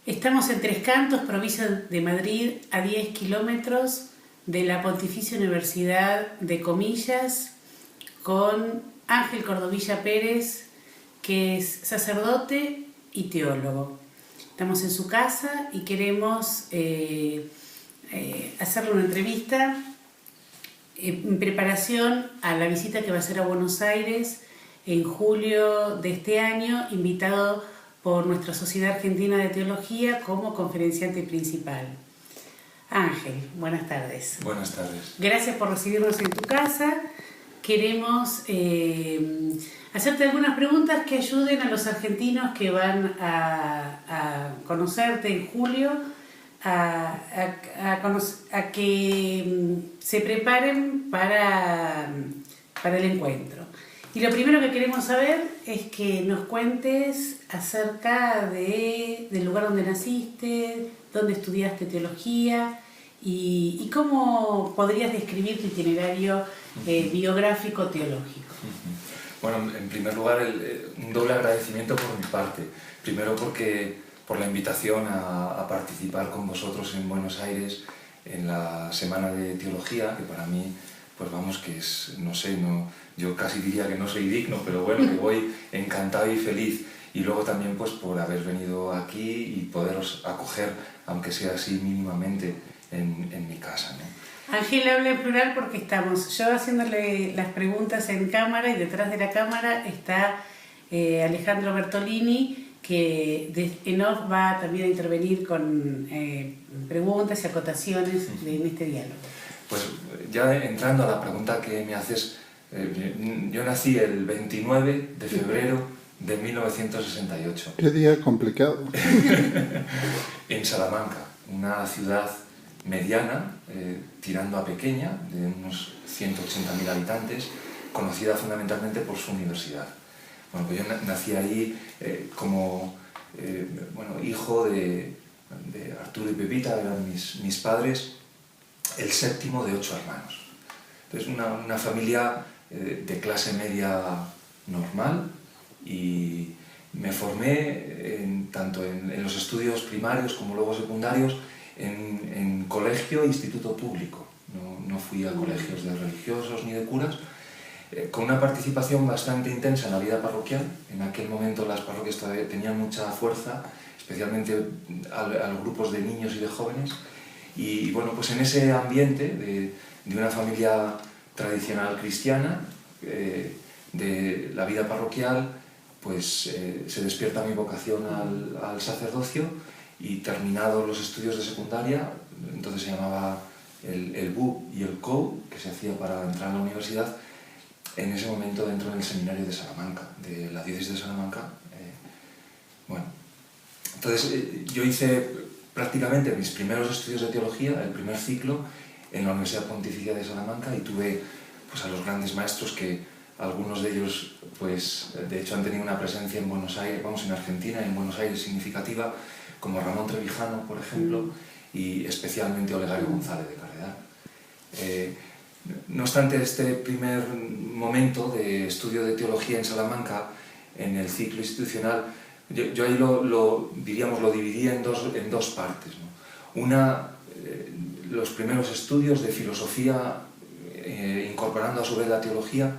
Estamos en Tres Cantos, provincia de Madrid, a 10 kilómetros de la Pontificia Universidad de Comillas, con Ángel Cordovilla Pérez, que es sacerdote y teólogo. Estamos en su casa y queremos hacerle una entrevista en preparación a la visita que va a hacer a Buenos Aires en julio de este año, invitado por nuestra Sociedad Argentina de Teología como conferenciante principal. Ángel, buenas tardes. Buenas tardes. Gracias por recibirnos en tu casa. Queremos hacerte algunas preguntas que ayuden a los argentinos que van a conocerte en julio a que se preparen para el encuentro. Y lo primero que queremos saber es que nos cuentes acerca del lugar donde naciste, dónde estudiaste teología y cómo podrías describir tu itinerario biográfico teológico. Bueno, en primer lugar, un doble agradecimiento por mi parte. Primero por la invitación a participar con vosotros en Buenos Aires en la Semana de Teología, que para mí, pues vamos, que es, no sé, yo casi diría que no soy digno, pero bueno, que voy encantado y feliz. Y luego también pues por haber venido aquí y poderos acoger, aunque sea así mínimamente, en mi casa, ¿no? Ángel habla en plural porque estamos yo haciéndole las preguntas en cámara y detrás de la cámara está Alejandro Bertolini, que en off va también a intervenir con preguntas y acotaciones en este diálogo. Pues ya entrando a la pregunta que me haces, yo nací el 29 de febrero de 1968. Qué día complicado. En Salamanca, una ciudad mediana, tirando a pequeña, de unos 180.000 habitantes, conocida fundamentalmente por su universidad. Bueno, pues yo nací ahí como hijo de Arturo y Pepita, eran mis padres, el séptimo de 8 hermanos. Entonces una familia de clase media normal, y me formé tanto en los estudios primarios como luego secundarios en colegio e instituto público. No fui a colegios de religiosos ni de curas, con una participación bastante intensa en la vida parroquial. En aquel momento las parroquias todavía tenían mucha fuerza, especialmente a los grupos de niños y de jóvenes. Y bueno, pues en ese ambiente de una familia tradicional cristiana, de la vida parroquial, pues se despierta mi vocación al sacerdocio, y terminados los estudios de secundaria, entonces se llamaba el BU y el COU, que se hacía para entrar a la universidad, en ese momento dentro del seminario de Salamanca, de la diócesis de Salamanca. Entonces yo hice prácticamente mis primeros estudios de teología, el primer ciclo, en la Universidad Pontificia de Salamanca, y tuve pues a los grandes maestros que algunos de ellos, pues, de hecho han tenido una presencia en Buenos Aires, en Argentina, en Buenos Aires significativa, como Ramón Trevijano, por ejemplo, y especialmente Olegario González de Carredal. No obstante, este primer momento de estudio de teología en Salamanca, en el ciclo institucional, yo ahí lo dividía en dos partes, ¿no? Una, los primeros estudios de filosofía, incorporando a su vez la teología,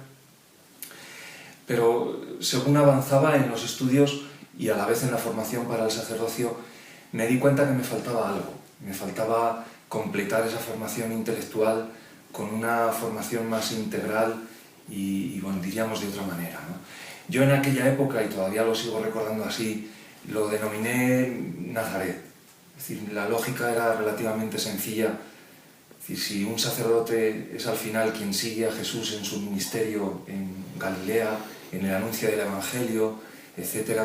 pero según avanzaba en los estudios y a la vez en la formación para el sacerdocio, me di cuenta que me faltaba algo. Me faltaba completar esa formación intelectual con una formación más integral y bueno, diríamos de otra manera, ¿no? Yo en aquella época, y todavía lo sigo recordando así, lo denominé Nazaret. Es decir, la lógica era relativamente sencilla. Es decir, si un sacerdote es al final quien sigue a Jesús en su ministerio en Galilea, en el anuncio del Evangelio, etc.,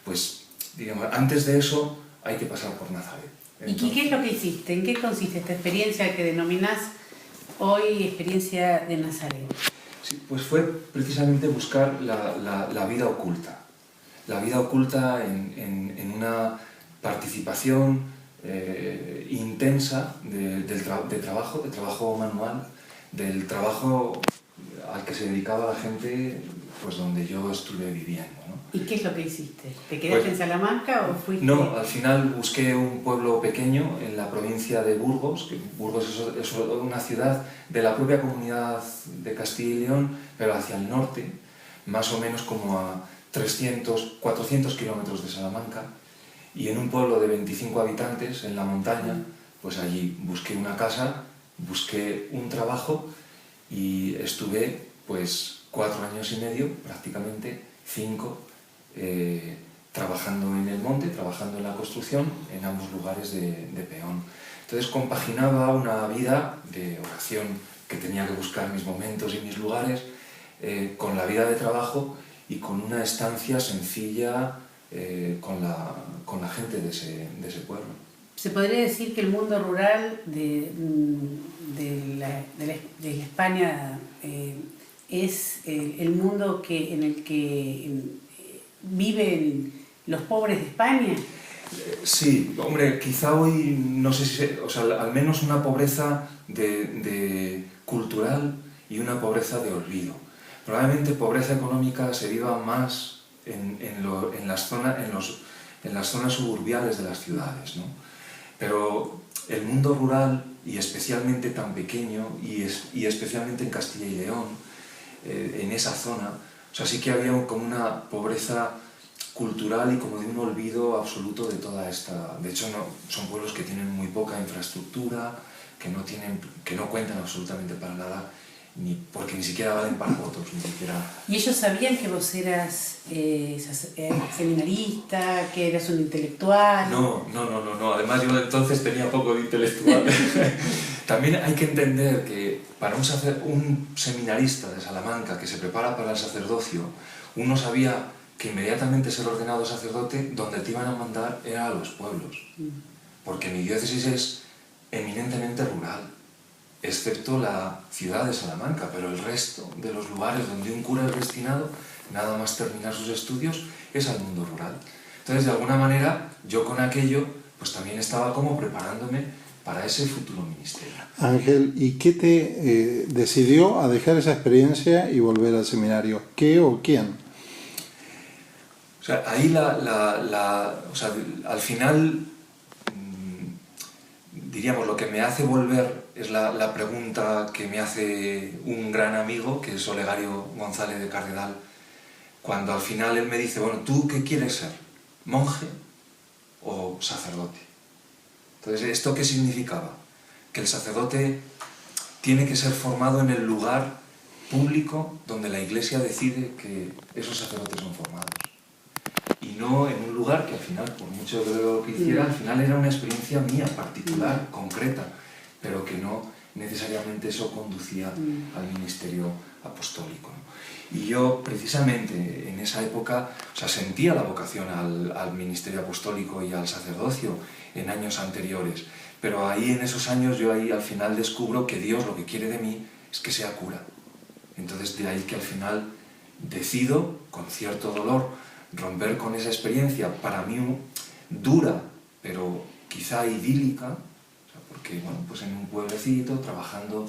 pues, digamos, antes de eso hay que pasar por Nazaret. Entonces, ¿Y qué es lo que hiciste? ¿En qué consiste esta experiencia que denominás hoy experiencia de Nazaret? Sí, pues fue precisamente buscar la vida oculta. La vida oculta en una participación intensa de trabajo manual, del trabajo al que se dedicaba la gente, pues donde yo estuve viviendo, ¿no? ¿Y qué es lo que hiciste? ¿Te quedaste Pues, en Salamanca o fuiste...? no, al final busqué un pueblo pequeño en la provincia de Burgos, que Burgos es una ciudad de la propia comunidad de Castilla y León, pero hacia el norte, más o menos como a 300, 400 kilómetros de Salamanca, y en un pueblo de 25 habitantes, en la montaña, pues allí busqué una casa, busqué un trabajo y estuve pues 4 años y medio, prácticamente 5, trabajando en el monte, trabajando en la construcción, en ambos lugares de peón. Entonces compaginaba una vida de oración, que tenía que buscar mis momentos y mis lugares, con la vida de trabajo y con una estancia sencilla con la gente de ese pueblo. Se podría decir que el mundo rural de la España es el mundo en el que viven los pobres de España. Sí, hombre, quizá hoy, no sé si, o sea, al menos una pobreza cultural y una pobreza de olvido. Probablemente pobreza económica se viva más en las zonas suburbiales de las ciudades, ¿no? Pero el mundo rural, y especialmente tan pequeño, y especialmente en Castilla y León, en esa zona, o sea, sí que había como una pobreza cultural y como de un olvido absoluto de toda esta... De hecho, son pueblos que tienen muy poca infraestructura, que no cuentan absolutamente para nada, porque ni siquiera valen para votos, ni siquiera... ¿Y ellos sabían que vos eras seminarista, que eras un intelectual? No. Además, yo entonces tenía poco de intelectual. También hay que entender que para un seminarista de Salamanca que se prepara para el sacerdocio, uno sabía que inmediatamente ser ordenado sacerdote, donde te iban a mandar era a los pueblos. Porque mi diócesis es eminentemente rural, excepto la ciudad de Salamanca, pero el resto de los lugares donde un cura es destinado, nada más terminar sus estudios, es al mundo rural. Entonces, de alguna manera, yo con aquello, pues también estaba como preparándome para ese futuro ministerio. Ángel, ¿y qué te decidió a dejar esa experiencia y volver al seminario? ¿Qué o quién? O sea, ahí al final, diríamos, lo que me hace volver es la pregunta que me hace un gran amigo, que es Olegario González de Cardenal, cuando al final él me dice, bueno, ¿tú qué quieres ser? ¿Monje o sacerdote? Entonces, ¿esto qué significaba? Que el sacerdote tiene que ser formado en el lugar público donde la Iglesia decide que esos sacerdotes son formados. Y no en un lugar que al final, por mucho de lo que hiciera, al final era una experiencia mía, particular, concreta, pero que no necesariamente eso conducía al ministerio apostólico, ¿no? Y yo, precisamente, en esa época, o sea, sentía la vocación al ministerio apostólico y al sacerdocio en años anteriores, pero ahí, en esos años, yo ahí al final descubro que Dios lo que quiere de mí es que sea cura. Entonces, de ahí que al final decido, con cierto dolor, romper con esa experiencia, para mí dura, pero quizá idílica, o sea, porque, bueno, pues en un pueblecito, trabajando,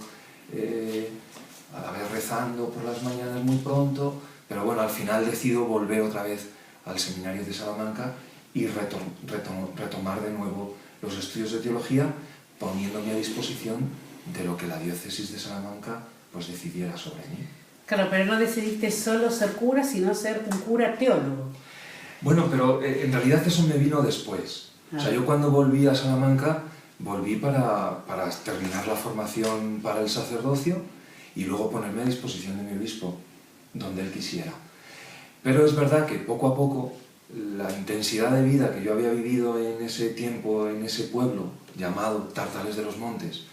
a la vez rezando por las mañanas muy pronto, pero bueno, al final decido volver otra vez al seminario de Salamanca y retomar de nuevo los estudios de teología, poniéndome a disposición de lo que la diócesis de Salamanca pues decidiera sobre mí. Claro, pero no decidiste solo ser cura, sino ser un cura teólogo. Bueno, pero en realidad eso me vino después. O sea, yo cuando volví a Salamanca, volví para terminar la formación para el sacerdocio y luego ponerme a disposición de mi obispo, donde él quisiera. Pero es verdad que poco a poco la intensidad de vida que yo había vivido en ese tiempo, en ese pueblo llamado Tartales de los Montes,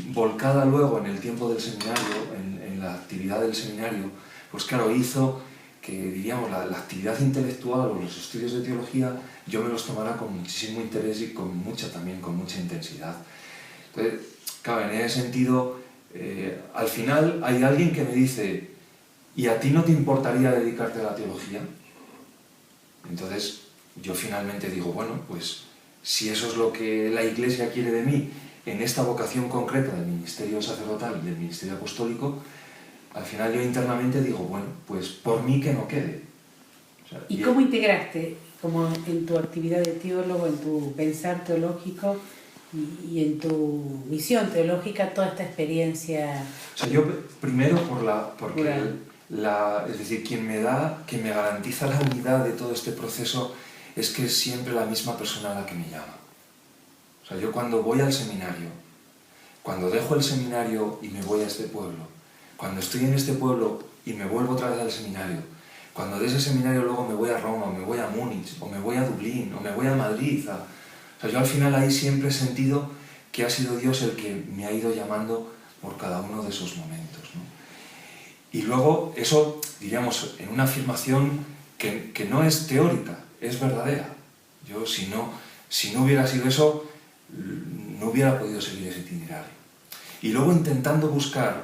volcada luego en el tiempo del seminario, en la actividad del seminario, pues claro, hizo que, diríamos, la actividad intelectual o los estudios de teología yo me los tomara con muchísimo interés y también con mucha intensidad. Entonces, claro, en ese sentido, al final hay alguien que me dice, ¿y a ti no te importaría dedicarte a la teología? Entonces, yo finalmente digo, bueno, pues si eso es lo que la Iglesia quiere de mí, en esta vocación concreta del ministerio sacerdotal y del ministerio apostólico, al final yo internamente digo, bueno, pues por mí que no quede. O sea, ¿Y cómo integraste, como en tu actividad de teólogo, en tu pensar teológico y en tu misión teológica, toda esta experiencia? O sea, yo primero porque Rural. es decir, quien me garantiza la unidad de todo este proceso es que es siempre la misma persona la que me llama. O sea, yo cuando voy al seminario, cuando dejo el seminario y me voy a este pueblo, cuando estoy en este pueblo y me vuelvo otra vez al seminario, cuando de ese seminario luego me voy a Roma, o me voy a Múnich, o me voy a Dublín, o me voy a Madrid, o sea, yo al final ahí siempre he sentido que ha sido Dios el que me ha ido llamando por cada uno de esos momentos, ¿no? Y luego eso, diríamos, en una afirmación que no es teórica, es verdadera. Yo si no hubiera sido eso, no hubiera podido seguir ese itinerario. Y luego intentando buscar